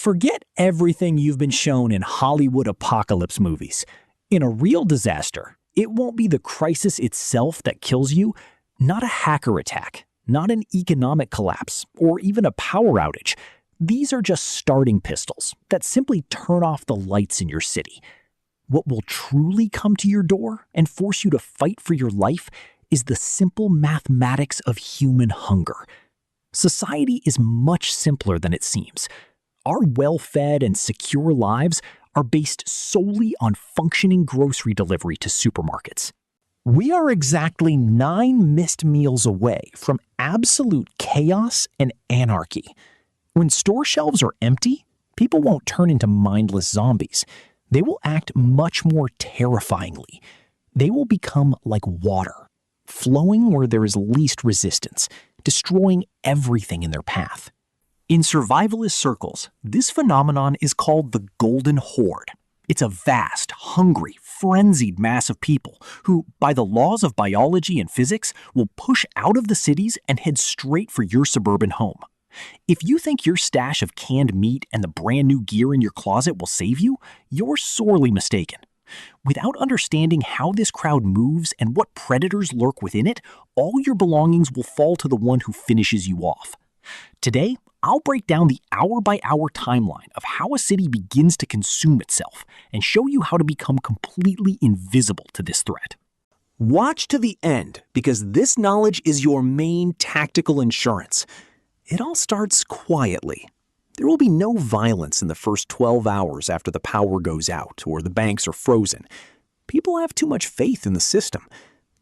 Forget everything you've been shown in Hollywood apocalypse movies. In a real disaster, it won't be the crisis itself that kills you, not a hacker attack, not an economic collapse, or even a power outage. These are just starting pistols that simply turn off the lights in your city. What will truly come to your door and force you to fight for your life is the simple mathematics of human hunger. Society is much simpler than it seems. Our well-fed and secure lives are based solely on functioning grocery delivery to supermarkets. We are exactly 9 missed meals away from absolute chaos and anarchy. When store shelves are empty, people won't turn into mindless zombies. They will act much more terrifyingly. They will become like water, flowing where there is least resistance, destroying everything in their path. In survivalist circles, this phenomenon is called the Golden Horde. It's a vast, hungry, frenzied mass of people who, by the laws of biology and physics, will push out of the cities and head straight for your suburban home. If you think your stash of canned meat and the brand new gear in your closet will save you, you're sorely mistaken. Without understanding how this crowd moves and what predators lurk within it, all your belongings will fall to the one who finishes you off. Today, I'll break down the hour-by-hour timeline of how a city begins to consume itself and show you how to become completely invisible to this threat. Watch to the end, because this knowledge is your main tactical insurance. It all starts quietly. There will be no violence in the first 12 hours after the power goes out or the banks are frozen. People have too much faith in the system.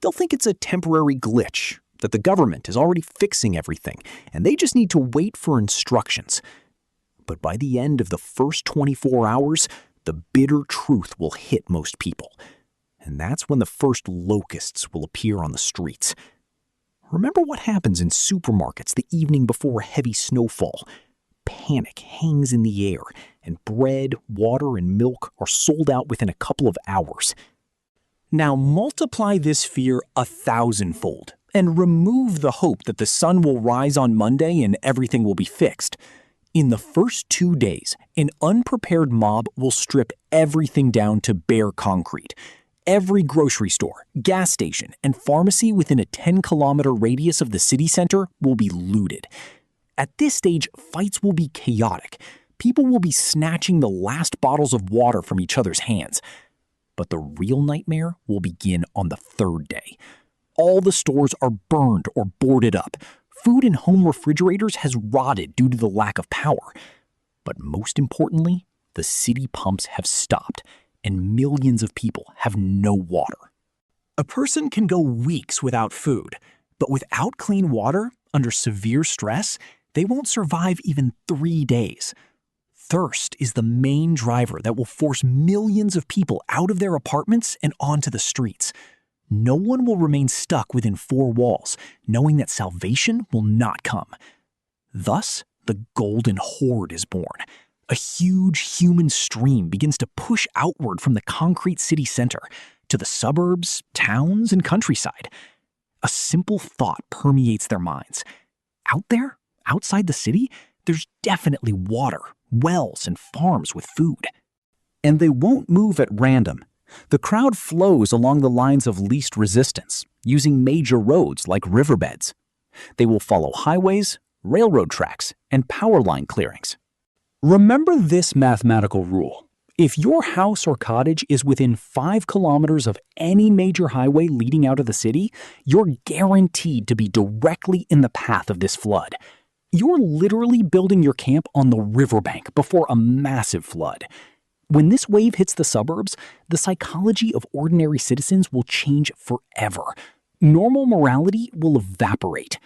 They'll think it's a temporary glitch, that the government is already fixing everything, and they just need to wait for instructions. But by the end of the first 24 hours, the bitter truth will hit most people. And that's when the first locusts will appear on the streets. Remember what happens in supermarkets the evening before a heavy snowfall. Panic hangs in the air, and bread, water, and milk are sold out within a couple of hours. Now multiply this fear 1,000-fold, and remove the hope that the sun will rise on Monday and everything will be fixed. In the first 2 days, an unprepared mob will strip everything down to bare concrete. Every grocery store, gas station, and pharmacy within a 10-kilometer radius of the city center will be looted. At this stage, fights will be chaotic. People will be snatching the last bottles of water from each other's hands. But the real nightmare will begin on the 3rd day. All the stores are burned or boarded up. Food in home refrigerators has rotted due to the lack of power. But most importantly, the city pumps have stopped, and millions of people have no water. A person can go weeks without food, but without clean water, under severe stress, they won't survive even 3 days. Thirst is the main driver that will force millions of people out of their apartments and onto the streets. No one will remain stuck within 4 walls, knowing that salvation will not come. Thus, the Golden Horde is born. A huge human stream begins to push outward from the concrete city center to the suburbs, towns, and countryside. A simple thought permeates their minds. Out there, outside the city, there's definitely water, wells, and farms with food. And they won't move at random. The crowd flows along the lines of least resistance, using major roads like riverbeds. They will follow highways, railroad tracks, and power line clearings. Remember this mathematical rule. If your house or cottage is within 5 kilometers of any major highway leading out of the city, you're guaranteed to be directly in the path of this flood. You're literally building your camp on the riverbank before a massive flood. When this wave hits the suburbs, the psychology of ordinary citizens will change forever. Normal morality will evaporate.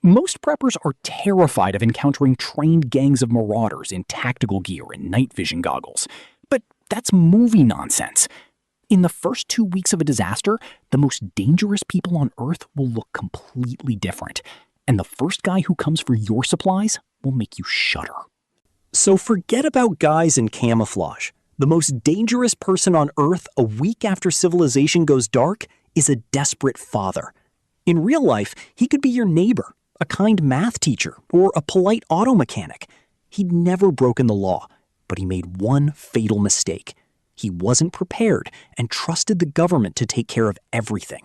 Most preppers are terrified of encountering trained gangs of marauders in tactical gear and night vision goggles. But that's movie nonsense. In the first 2 weeks of a disaster, the most dangerous people on Earth will look completely different. And the first guy who comes for your supplies will make you shudder. So forget about guys in camouflage. The most dangerous person on Earth a week after civilization goes dark is a desperate father. In real life, he could be your neighbor, a kind math teacher, or a polite auto mechanic. He'd never broken the law, but he made one fatal mistake. He wasn't prepared and trusted the government to take care of everything.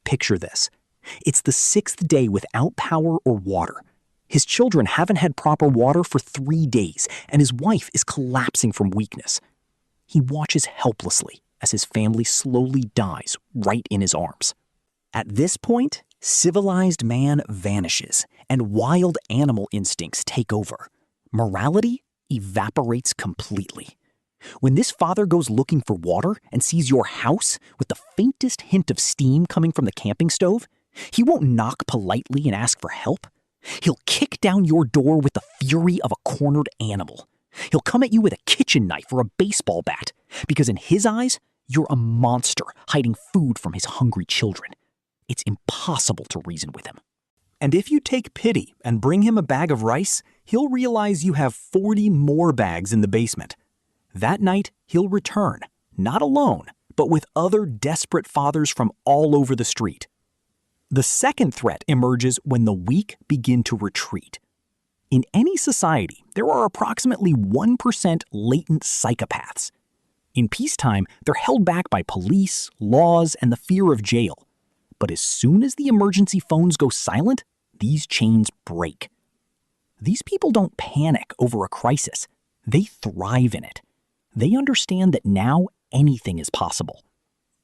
Picture this. It's the 6th day without power or water. His children haven't had proper water for 3 days, and his wife is collapsing from weakness. He watches helplessly as his family slowly dies right in his arms. At this point, civilized man vanishes, and wild animal instincts take over. Morality evaporates completely. When this father goes looking for water and sees your house with the faintest hint of steam coming from the camping stove, he won't knock politely and ask for help. He'll kick down your door with the fury of a cornered animal. He'll come at you with a kitchen knife or a baseball bat, because in his eyes, you're a monster hiding food from his hungry children. It's impossible to reason with him. And if you take pity and bring him a bag of rice, he'll realize you have 40 more bags in the basement. That night, he'll return, not alone, but with other desperate fathers from all over the street. The second threat emerges when the weak begin to retreat. In any society, there are approximately 1% latent psychopaths. In peacetime, they're held back by police, laws, and the fear of jail. But as soon as the emergency phones go silent, these chains break. These people don't panic over a crisis. They thrive in it. They understand that now anything is possible.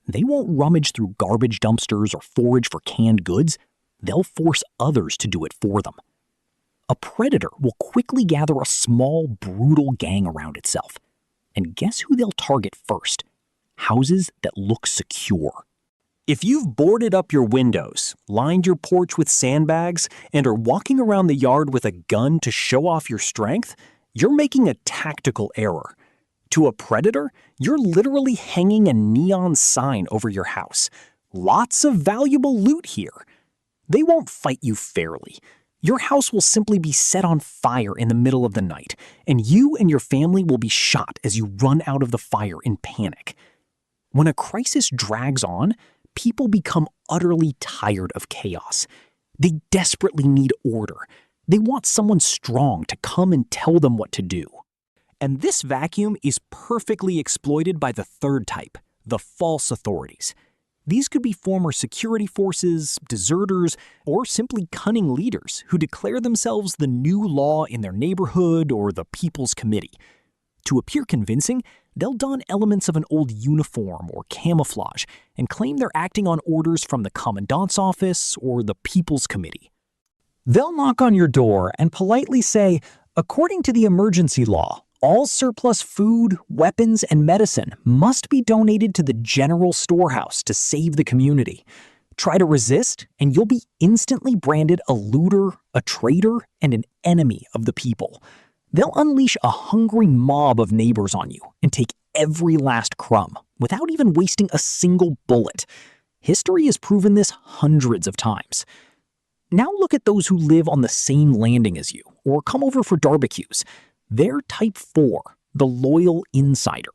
They won't rummage through garbage dumpsters or forage for canned goods. They'll force others to do it for them. A predator will quickly gather a small, brutal gang around itself. And guess who they'll target first? Houses that look secure. If you've boarded up your windows, lined your porch with sandbags, and are walking around the yard with a gun to show off your strength, you're making a tactical error. To a predator, you're literally hanging a neon sign over your house. Lots of valuable loot here. They won't fight you fairly. Your house will simply be set on fire in the middle of the night, and you and your family will be shot as you run out of the fire in panic. When a crisis drags on, people become utterly tired of chaos. They desperately need order. They want someone strong to come and tell them what to do. And this vacuum is perfectly exploited by the third type, the false authorities. These could be former security forces, deserters, or simply cunning leaders who declare themselves the new law in their neighborhood or the People's Committee. To appear convincing, they'll don elements of an old uniform or camouflage and claim they're acting on orders from the Commandant's office or the People's Committee. They'll knock on your door and politely say, according to the emergency law, all surplus food, weapons, and medicine must be donated to the general storehouse to save the community. Try to resist, and you'll be instantly branded a looter, a traitor, and an enemy of the people. They'll unleash a hungry mob of neighbors on you and take every last crumb without even wasting a single bullet. History has proven this hundreds of times. Now look at those who live on the same landing as you or come over for barbecues. They're type 4, the loyal insider.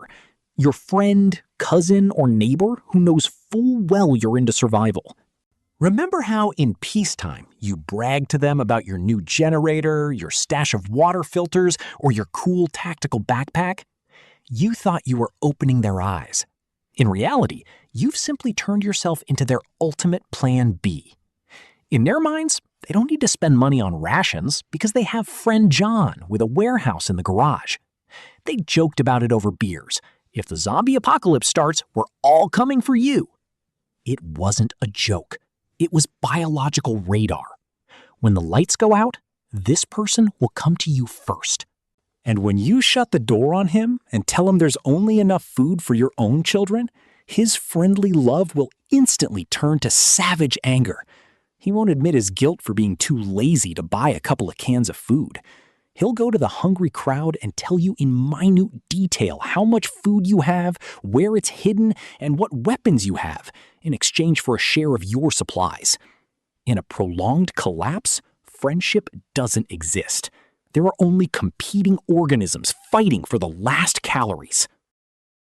Your friend, cousin, or neighbor who knows full well you're into survival. Remember how in peacetime you brag to them about your new generator, your stash of water filters, or your cool tactical backpack? You thought you were opening their eyes. In reality, you've simply turned yourself into their ultimate plan B. In their minds, they don't need to spend money on rations because they have friend John with a warehouse in the garage. They joked about it over beers. If the zombie apocalypse starts, we're all coming for you. It wasn't a joke. It was biological radar. When the lights go out, this person will come to you first. And when you shut the door on him and tell him there's only enough food for your own children, his friendly love will instantly turn to savage anger. He won't admit his guilt for being too lazy to buy a couple of cans of food. He'll go to the hungry crowd and tell you in minute detail how much food you have, where it's hidden, and what weapons you have, in exchange for a share of your supplies. In a prolonged collapse, friendship doesn't exist. There are only competing organisms fighting for the last calories.